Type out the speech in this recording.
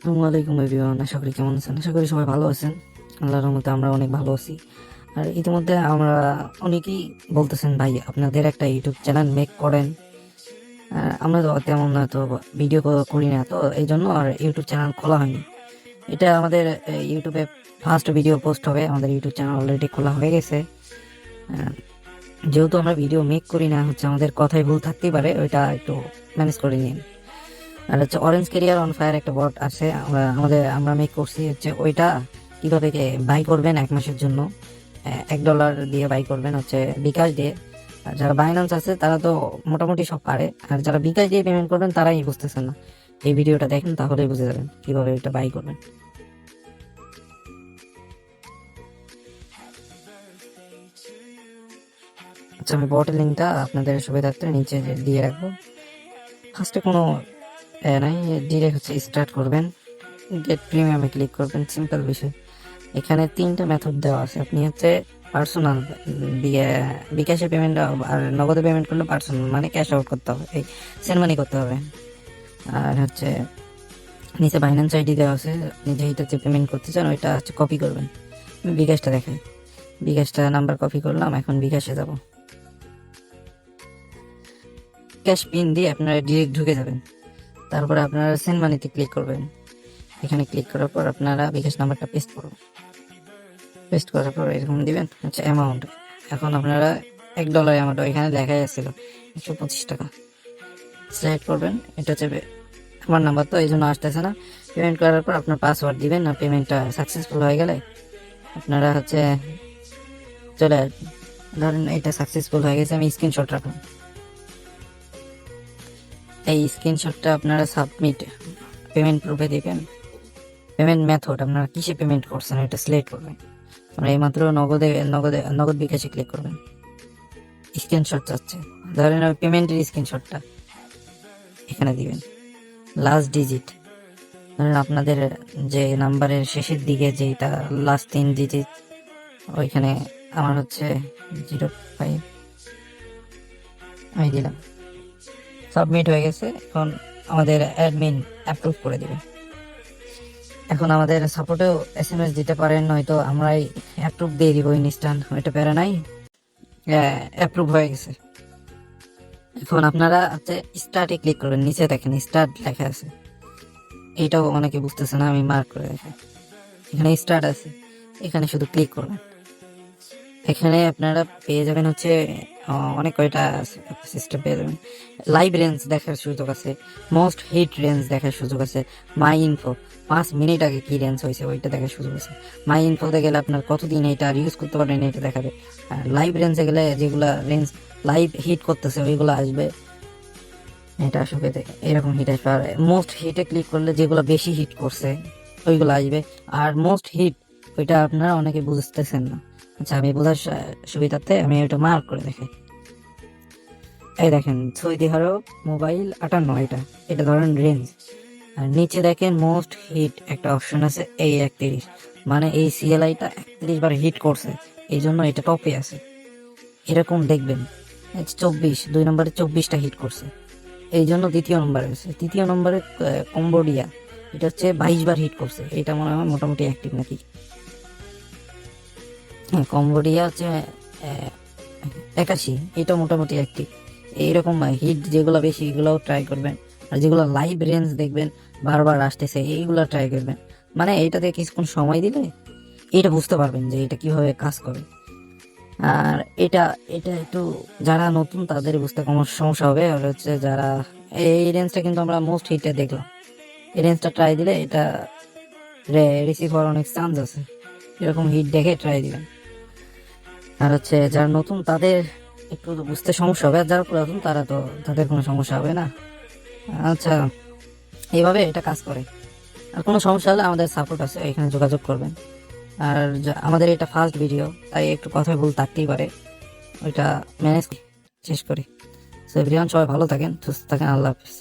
আসসালামু আলাইকুম এভরিওয়ান, আশা করি কেমন আছেন। আশা করি সবাই ভালো আছেন। আল্লাহর রহমতে আমরা অনেক ভালো আছি। আর ইতিমধ্যে আমরা অনেকেই বলতেছেন, ভাই আপনাদের একটা ইউটিউব চ্যানেল মেক করেন। আমরা তো তেমন তো ভিডিও করি না, তো এই জন্য আর ইউটিউব চ্যানেল খোলা হয়নি। এটা আমাদের ইউটিউবে ফার্স্ট ভিডিও পোস্ট হবে। আমাদের ইউটিউব চ্যানেল অলরেডি খোলা হয়ে গেছে। আহ, যেহেতু আমরা ভিডিও মেক করি না, আমাদের কথায় ভুল থাকতেই পারে, ওইটা একটু ম্যানেজ করে নিন। আর অরেঞ্জ ক্যারিয়ার অন ফায়ার একটা বট আছে, আমরা মেক করছি ওইটা কিভাবে বাই করবেন 1 মাসের জন্য। $1 দিয়ে বাই করবেন বিকাশ দিয়ে। আর যারা বাইন্যান্স আছে তারা তো মোটামুটি সব পারে, আর যারা বিকাশ দিয়ে পেমেন্ট করবেন তারাই বুঝতেছেন না। এই ভিডিওটা দেখেন, তাহলেই বুঝে যাবেন কিভাবে এটা বাই করবেন। আমি বটের লিঙ্কটা আপনাদের সুবিধার্থে নিচে দিয়ে রাখবো। ফার্স্টে কোনো নাই, ডিরেক্ট স্টার্ট করবেন, গেট প্রিমিয়ামে ক্লিক করবেন। সিম্পল বিষয়। এখানে 3টা মেথড দেওয়া আছে। আপনি পার্সোনাল বিকাশে পেমেন্ট আর নগদে পেমেন্ট করলে পার্সোনাল মানে ক্যাশ আউট করতে হবে, এই সেন্ড মানি করতে হবে। আর নিচে বাইন্যান্স আইডি দেওয়া আছে, আপনি যেটাতে পেমেন্ট করতে চান ওইটা কপি করবেন। বিকাশটা দেখাই, বিকাশটা নাম্বার কপি করলাম। এখন বিকাশে যাব, ক্যাশ পিন দিয়ে আপনারা ডিরেক্ট ঢুকে যাবেন। তারপরে আপনারা সেন্ড মানিতে ক্লিক করবেন। এখানে ক্লিক করার পর আপনারা বিকাশ নাম্বারটা পেস্ট করবেন। পেস্ট করার পর এরকম দিবেন অ্যামাউন্ট। এখন আপনারা $1 অ্যামাউন্ট এখানে দেখা যাচ্ছিল 125 টাকা সিলেক্ট করবেন। এটা আমার নাম্বার, তো এই জন্য আসতেছে না। পেমেন্ট করার পর আপনার পাসওয়ার্ড দিবেন। না পেমেন্টটা সাকসেসফুল হয়ে গেলে আপনারা চলে আসবেন। ধরেন এটা সাকসেসফুল হয়ে গেছে, আমি স্ক্রিনশট রাখলাম। এই স্ক্রিনশটটা আপনারা সাবমিট পেমেন্ট প্রুফে দিবেন। পেমেন্ট মেথড আপনারা কিসে পেমেন্ট করছেন এটা সিলেক্ট করবেন। আমরা এইমাত্র নগদ বিকাশে ক্লিক করবেন। স্ক্রিনশট চাচ্ছে, ধরেন ওই পেমেন্টের স্ক্রিনশটটা এখানে দিবেন। লাস্ট ডিজিট ধরেন আপনাদের যে নাম্বারের শেষের দিকে যেটা লাস্ট 3 ডিজিট, ওইখানে আমার 05 আমি দিলাম। সাবমিট হয়ে গেছে। এখন আমাদের অ্যাডমিন অ্যাপ্রুভ করে দিবে। এখন আমাদের সাপোর্টেও SMS দিতে পারেন, নয়তো আমরাই অ্যাপ্রুভ দিয়ে দিব ইনস্ট্যান্ট, ওইটা প্যারা নাই। অ্যাপ্রুভ হয়ে গেছে। এখন আপনারা স্টার্টে ক্লিক করবেন। নিচে দেখেন স্টার্ট লেখা আছে, এইটাও অনেকে বুঝতেছে না, আমি মার্ক করে দেখেন। এখানে স্টার্ট আছে, এখানে শুধু ক্লিক করবেন। এখানে আপনারা পেয়ে যাবেন অনেক কয়টা সিস্টেম পেয়ে যাবেন। লাইভ রেঞ্জ দেখার সুযোগ আছে, মোস্ট হিট রেঞ্জ দেখার সুযোগ আছে, মাই ইনফো 5 মিনিট আগে কি রেঞ্জ হয়েছে ওইটা দেখার সুযোগ আছে। মাই ইনফোতে গেলে আপনার কতদিন এটা ইউজ করতে পারবেন এটা দেখাবে। লাইভ রেঞ্জে গেলে যেগুলা রেঞ্জ লাইভ হিট করতেছে ওইগুলো আসবে। এটা আসবে এরকম হিট আসবে। আর মোস্ট হিটে ক্লিক করলে যেগুলো বেশি হিট করছে ওইগুলো আসবে। আর মোস্ট হিট ওইটা আপনারা অনেকে বুঝতেছেন না। আমি বোঝার সুবিধার্থে আমি ওইটা মার্ক করে দেখাই। এই দেখেন সৌদি আরব মোবাইল 58, এটা ধরেন রেঞ্জ। আর নিচে দেখেন মোস্ট হিট একটা অপশন আছে, এই 31, মানে এই CLI-টা 31 বার হিট করছে, এই জন্য এটা টপে আছে। এরকম দেখবেন 2 নম্বরে 24টা হিট করছে, এই জন্য দ্বিতীয় নম্বরে আছে। তৃতীয় নম্বরে কম্বোডিয়া, এটা 22 বার হিট করছে, এটা মনে হয় মোটামুটি অ্যাক্টিভ নাকি। হ্যাঁ, কম্বোডিয়া 81, এটা মোটামুটি অ্যাক্টিভ। এইরকম হিট যেগুলো বেশি এগুলোও ট্রাই করবেন। আর যেগুলো লাইভ রেঞ্জ দেখবেন বারবার আসতেছে এইগুলো ট্রাই করবেন। মানে এইটাতে কিছুক্ষণ সময় দিলে এটা বুঝতে পারবেন যে এটা কিভাবে কাজ করে। আর এটা এটা একটু যারা নতুন তাদের বুঝতে কম সমস্যা হবে। আর যারা এই রেঞ্জটা কিন্তু আমরা মোস্ট হিটে দেখলাম, এই রেঞ্জটা ট্রাই দিলে এটা রিসিভ হওয়ার অনেক চান্স আছে। এরকম হিট দেখে ট্রাই দিবেন। আর যারা নতুন তাদের একটু বুঝতে সমস্যা হবে, আর যারা পুরাতন তারা তো তাদের কোনো সমস্যা হবে না। এইভাবে এটা কাজ করে। আর কোনো সমস্যা হলে আমাদের সাপোর্ট আছে, এখানে যোগাযোগ করবেন। আর আমাদের এটা ফার্স্ট ভিডিও, তাই একটু কথায় ভুল থাকতেই পারে, ওইটা ম্যানেজ শেষ করি। সো এভরিওয়ান, সবাই ভালো থাকেন, সুস্থ থাকেন, আল্লাহ হাফিজ।